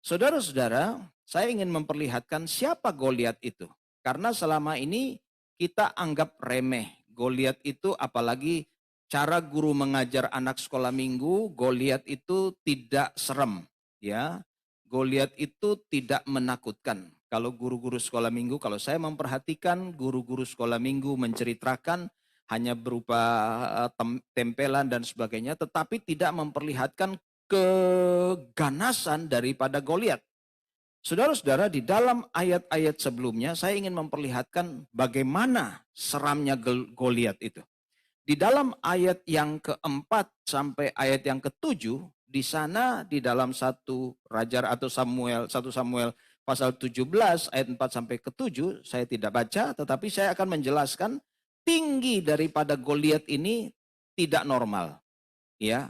Saudara-saudara, saya ingin memperlihatkan siapa Goliat itu. Karena selama ini kita anggap remeh. Goliat itu apalagi cara guru mengajar anak sekolah minggu, Goliat itu tidak serem, ya. Goliat itu tidak menakutkan. Kalau guru-guru sekolah minggu, kalau saya memperhatikan guru-guru sekolah minggu menceritakan hanya berupa tempelan dan sebagainya, tetapi tidak memperlihatkan keganasan daripada Goliat. Saudara-saudara, di dalam ayat-ayat sebelumnya saya ingin memperlihatkan bagaimana seramnya Goliat itu. Di dalam ayat yang keempat sampai ayat yang ketujuh, di sana di dalam satu Samuel pasal 17 ayat 4 sampai ketujuh, saya tidak baca, tetapi saya akan menjelaskan tinggi daripada Goliat ini tidak normal, ya.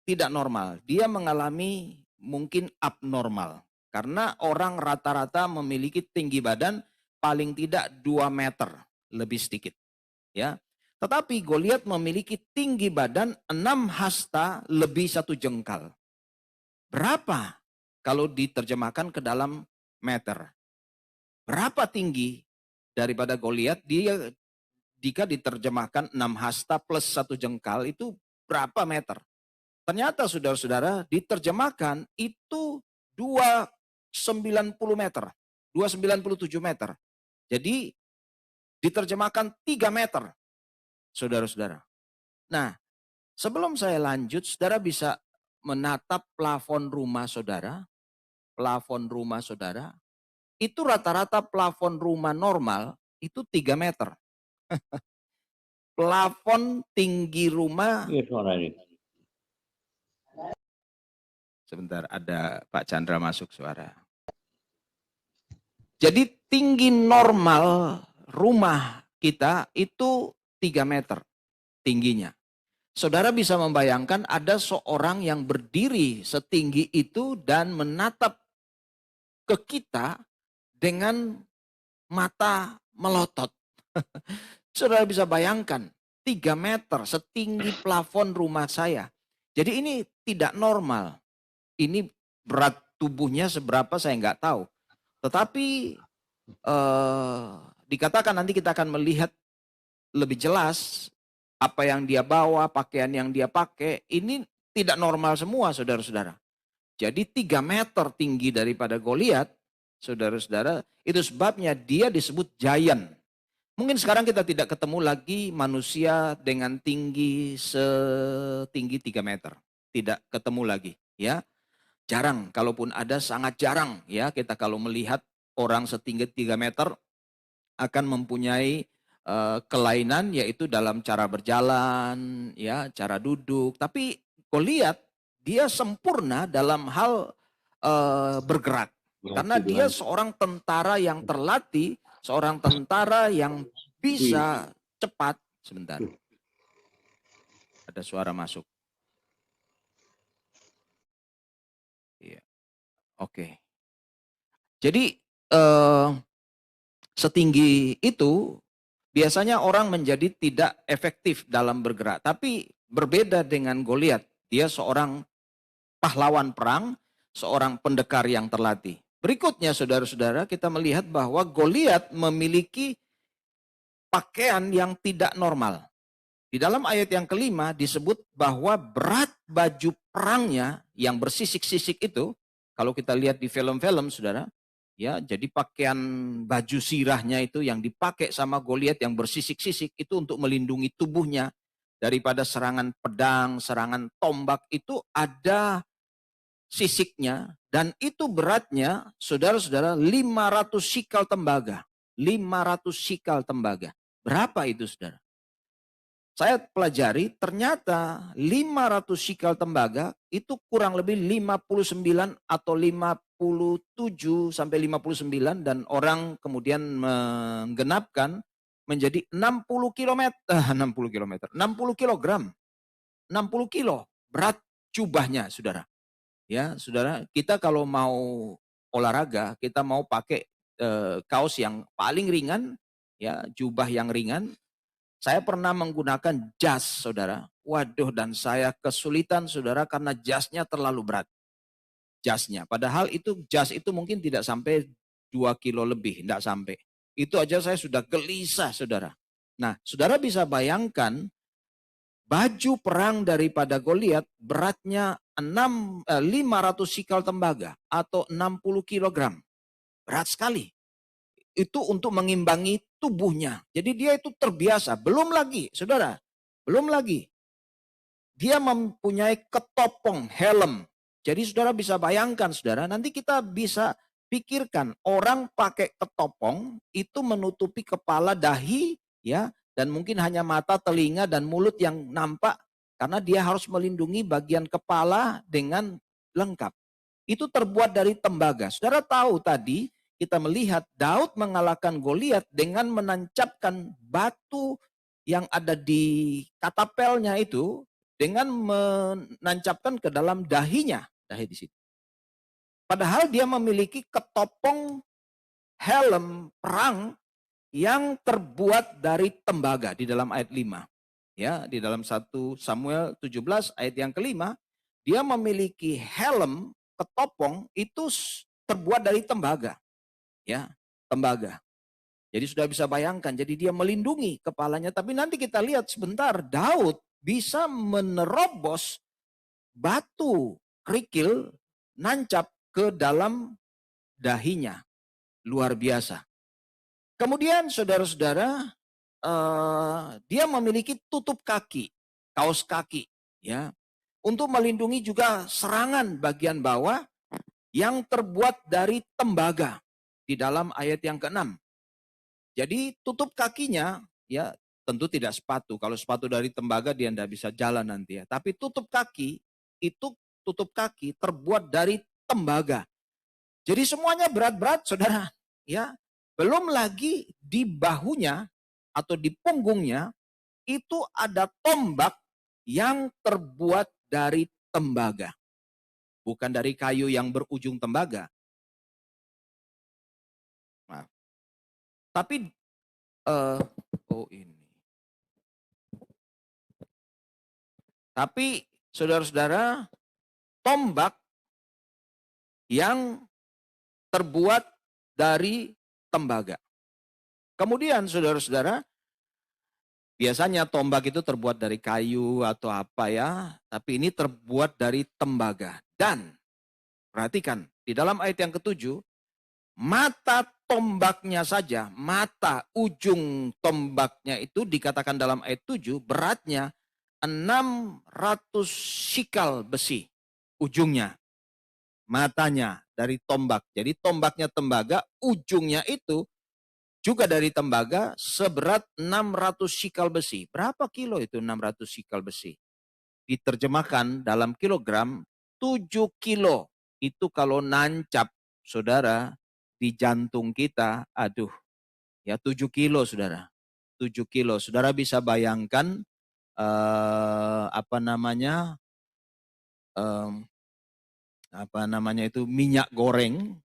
Tidak normal, dia mengalami mungkin abnormal. Karena orang rata-rata memiliki tinggi badan paling tidak 2 meter, lebih sedikit. Ya. Tetapi Goliat memiliki tinggi badan 6 hasta lebih 1 jengkal. Berapa kalau diterjemahkan ke dalam meter? Berapa tinggi daripada Goliat? Dia jika diterjemahkan 6 hasta plus 1 jengkal itu berapa meter? Ternyata saudara-saudara diterjemahkan itu 290 meter, 297 meter. Jadi diterjemahkan 3 meter, saudara-saudara. Nah, sebelum saya lanjut, saudara bisa menatap plafon rumah saudara. Plafon rumah saudara, itu rata-rata plafon rumah normal itu 3 meter. Plafon tinggi rumah, Iya suara ini. sebentar ada Pak Chandra masuk suara. Jadi tinggi normal rumah kita itu 3 meter tingginya. Saudara bisa membayangkan ada seorang yang berdiri setinggi itu dan menatap ke kita dengan mata melotot. Saudara bisa bayangkan 3 meter setinggi plafon rumah saya. Jadi ini tidak normal. Ini berat tubuhnya seberapa saya nggak tahu. Tetapi dikatakan nanti kita akan melihat lebih jelas apa yang dia bawa, pakaian yang dia pakai, ini tidak normal semua saudara-saudara. Jadi 3 meter tinggi daripada Goliat, saudara-saudara, itu sebabnya dia disebut giant. Mungkin sekarang kita tidak ketemu lagi manusia dengan tinggi setinggi 3 meter. Tidak ketemu lagi, ya. Jarang, kalaupun ada sangat jarang, ya. Kita kalau melihat orang setinggi 3 meter akan mempunyai kelainan yaitu dalam cara berjalan, ya, cara duduk. Tapi Goliat dia sempurna dalam hal bergerak. Karena dia seorang tentara yang terlatih, seorang tentara yang bisa cepat. Sebentar. Ada suara masuk. Iya. Oke. Jadi setinggi itu biasanya orang menjadi tidak efektif dalam bergerak. Tapi berbeda dengan Goliat. Dia seorang pahlawan perang, seorang pendekar yang terlatih. Berikutnya saudara-saudara kita melihat bahwa Goliat memiliki pakaian yang tidak normal. Di dalam ayat yang kelima disebut bahwa berat baju perangnya yang bersisik-sisik itu, kalau kita lihat di film-film saudara, ya, jadi pakaian baju sirahnya itu yang dipakai sama Goliat yang bersisik-sisik itu untuk melindungi tubuhnya daripada serangan pedang, serangan tombak itu ada sisiknya dan itu beratnya saudara-saudara 500 sikal tembaga. 500 sikal tembaga. Berapa itu saudara? Saya pelajari ternyata 500 sikal tembaga itu kurang lebih 59 atau 57 sampai 59 dan orang kemudian menggenapkan menjadi 60 kilometer, 60 kilometer, 60 kilogram, 60 kilo berat jubahnya saudara. Ya saudara, kita kalau mau olahraga, kita mau pakai kaos yang paling ringan, ya jubah yang ringan. Saya pernah menggunakan jas, saudara. Waduh, dan saya kesulitan, saudara, karena jasnya terlalu berat. jasnya. Padahal itu jas itu mungkin tidak sampai 2 kilo lebih, tidak sampai. Itu aja saya sudah gelisah, saudara. Nah, saudara bisa bayangkan baju perang daripada Goliat beratnya 500 sikal tembaga atau 60 kilogram. Berat sekali. Itu untuk mengimbangi tubuhnya. Jadi dia itu terbiasa. Belum lagi, saudara. Belum lagi. Dia mempunyai ketopong, helm. Jadi saudara bisa bayangkan, saudara, nanti kita bisa pikirkan orang pakai ketopong itu menutupi kepala, dahi, ya, dan mungkin hanya mata, telinga, dan mulut yang nampak karena dia harus melindungi bagian kepala dengan lengkap. Itu terbuat dari tembaga. Saudara tahu tadi kita melihat Daud mengalahkan Goliat dengan menancapkan batu yang ada di katapelnya itu dengan menancapkan ke dalam dahinya, dahi di situ. Padahal dia memiliki ketopong helm perang yang terbuat dari tembaga di dalam ayat 5. Ya, di dalam 1 Samuel 17 ayat yang kelima, dia memiliki helm ketopong itu terbuat dari tembaga. Ya, tembaga. Jadi sudah bisa bayangkan, jadi dia melindungi kepalanya. Tapi nanti kita lihat sebentar, Daud bisa menerobos batu kerikil nancap ke dalam dahinya. Luar biasa. Kemudian saudara-saudara, dia memiliki tutup kaki, kaos kaki, ya, untuk melindungi juga serangan bagian bawah yang terbuat dari tembaga di dalam ayat yang ke-6. Jadi tutup kakinya, ya, tentu tidak sepatu. Kalau sepatu dari tembaga dia tidak bisa jalan nanti ya. Tapi tutup kaki itu tutup kaki terbuat dari tembaga. Jadi semuanya berat-berat, saudara. Ya, belum lagi di bahunya atau di punggungnya itu ada tombak yang terbuat dari tembaga. Bukan dari kayu yang berujung tembaga. Nah, tapi ini. Tapi saudara-saudara, tombak yang terbuat dari tembaga. Kemudian saudara-saudara, biasanya tombak itu terbuat dari kayu atau apa ya, tapi ini terbuat dari tembaga. Dan perhatikan, di dalam ayat yang ke-7, mata tombaknya saja, mata ujung tombaknya itu dikatakan dalam ayat 7, beratnya 600 sikal besi ujungnya. Matanya dari tombak. Jadi tombaknya tembaga, ujungnya itu juga dari tembaga seberat 600 sikal besi. Berapa kilo itu 600 sikal besi? Diterjemahkan dalam kilogram, 7 kilo. Itu kalau nancap, saudara, di jantung kita, aduh, ya 7 kilo, saudara. 7 kilo. Saudara bisa bayangkan, minyak goreng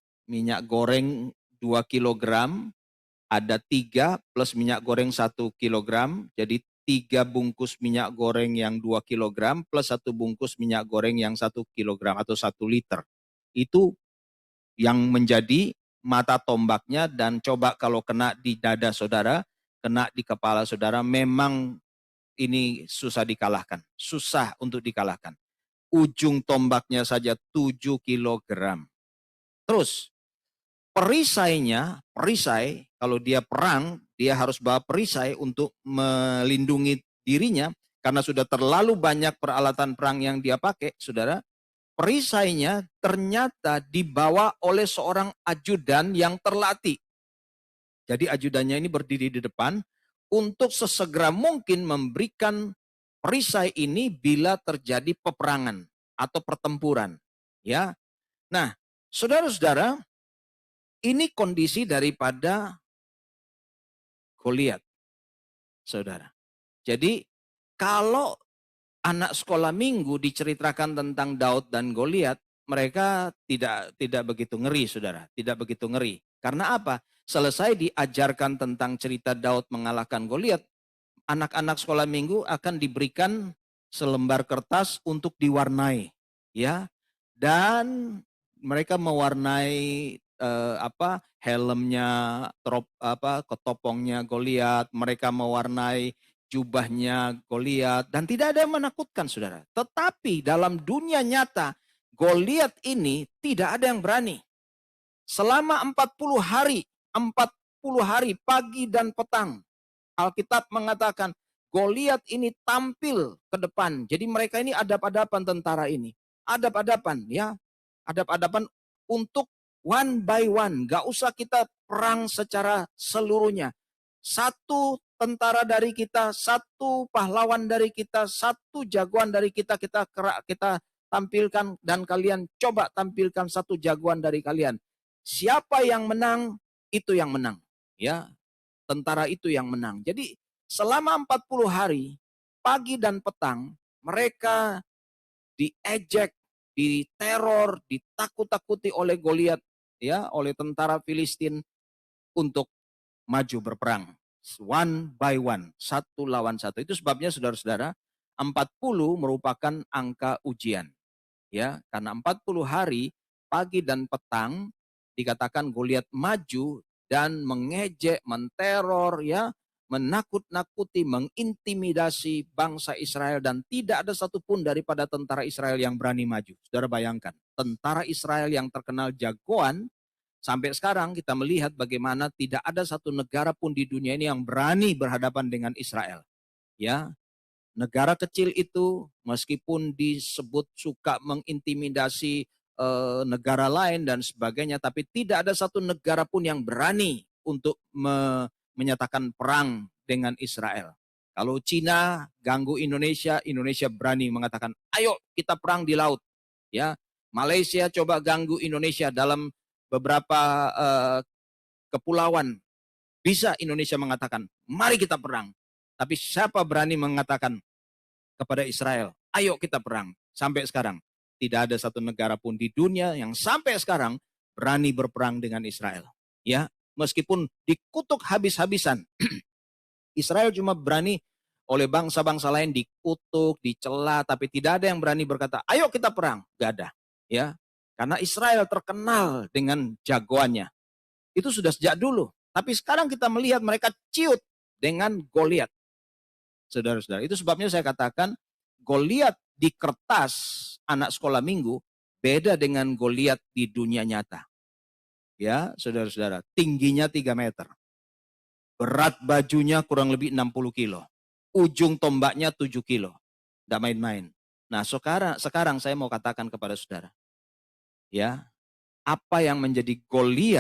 2 kilogram, ada 3 plus minyak goreng 1 kilogram, jadi 3 bungkus minyak goreng yang 2 kilogram plus 1 bungkus minyak goreng yang 1 kilogram atau 1 liter. Itu yang menjadi mata tombaknya, dan coba kalau kena di dada saudara, kena di kepala saudara, memang ini susah dikalahkan, susah untuk dikalahkan. Ujung tombaknya saja 7 kilogram. Terus perisai kalau dia perang, dia harus bawa perisai untuk melindungi dirinya karena sudah terlalu banyak peralatan perang yang dia pakai, saudara. Perisainya ternyata dibawa oleh seorang ajudan yang terlatih. Jadi ajudannya ini berdiri di depan untuk sesegera mungkin memberikan perisai ini bila terjadi peperangan atau pertempuran. Ya, nah, saudara-saudara, ini kondisi daripada Goliat, saudara. Jadi kalau anak sekolah minggu diceritakan tentang Daud dan Goliat, mereka tidak begitu ngeri, saudara. Tidak begitu ngeri. Karena apa? Selesai diajarkan tentang cerita Daud mengalahkan Goliat, anak-anak sekolah minggu akan diberikan selembar kertas untuk diwarnai, ya. Dan mereka mewarnai helmnya, ketopongnya Goliat, mereka mewarnai jubahnya Goliat, dan tidak ada yang menakutkan, saudara. Tetapi dalam dunia nyata, Goliat ini tidak ada yang berani. Selama 40 hari pagi dan petang, Alkitab mengatakan Goliat ini tampil ke depan. Jadi mereka ini adap-adapan, tentara ini. Adap-adapan, ya. Adap-adapan untuk one by one. Gak usah kita perang secara seluruhnya. Satu tentara dari kita, satu pahlawan dari kita, satu jagoan dari kita tampilkan, dan kalian coba tampilkan satu jagoan dari kalian. Siapa yang menang, itu yang menang. Ya, tentara itu yang menang. Jadi selama 40 hari, pagi dan petang, mereka diejek, diteror, ditakut-takuti oleh Goliat, ya, oleh tentara Filistin untuk maju berperang. One by one, satu lawan satu. Itu sebabnya saudara-saudara, 40 merupakan angka ujian. Ya, karena 40 hari pagi dan petang dikatakan Goliat maju dan mengejek, menteror, ya, menakut-nakuti, mengintimidasi bangsa Israel, dan tidak ada satupun daripada tentara Israel yang berani maju. Saudara bayangkan, tentara Israel yang terkenal jagoan, sampai sekarang kita melihat bagaimana tidak ada satu negara pun di dunia ini yang berani berhadapan dengan Israel. Ya, negara kecil itu meskipun disebut suka mengintimidasi negara lain dan sebagainya, tapi tidak ada satu negara pun yang berani untuk menyatakan perang dengan Israel. Kalau Cina ganggu Indonesia, Indonesia berani mengatakan, ayo kita perang di laut. Ya, Malaysia coba ganggu Indonesia dalam beberapa kepulauan, bisa Indonesia mengatakan, mari kita perang. Tapi siapa berani mengatakan kepada Israel, ayo kita perang? Sampai sekarang tidak ada satu negara pun di dunia yang sampai sekarang berani berperang dengan Israel. Ya, meskipun dikutuk habis-habisan, Israel cuma berani oleh bangsa-bangsa lain dikutuk, dicela, tapi tidak ada yang berani berkata, ayo kita perang. Gak ada. Ya, karena Israel terkenal dengan jagoannya. Itu sudah sejak dulu. Tapi sekarang kita melihat mereka ciut dengan Goliat. Saudara-saudara, itu sebabnya saya katakan Goliat di kertas anak sekolah minggu beda dengan Goliat di dunia nyata. Ya, saudara-saudara, tingginya 3 meter. Berat bajunya kurang lebih 60 kilo. Ujung tombaknya 7 kilo. Tidak main-main. Nah, sekarang saya mau katakan kepada saudara. Ya, apa yang menjadi Goliat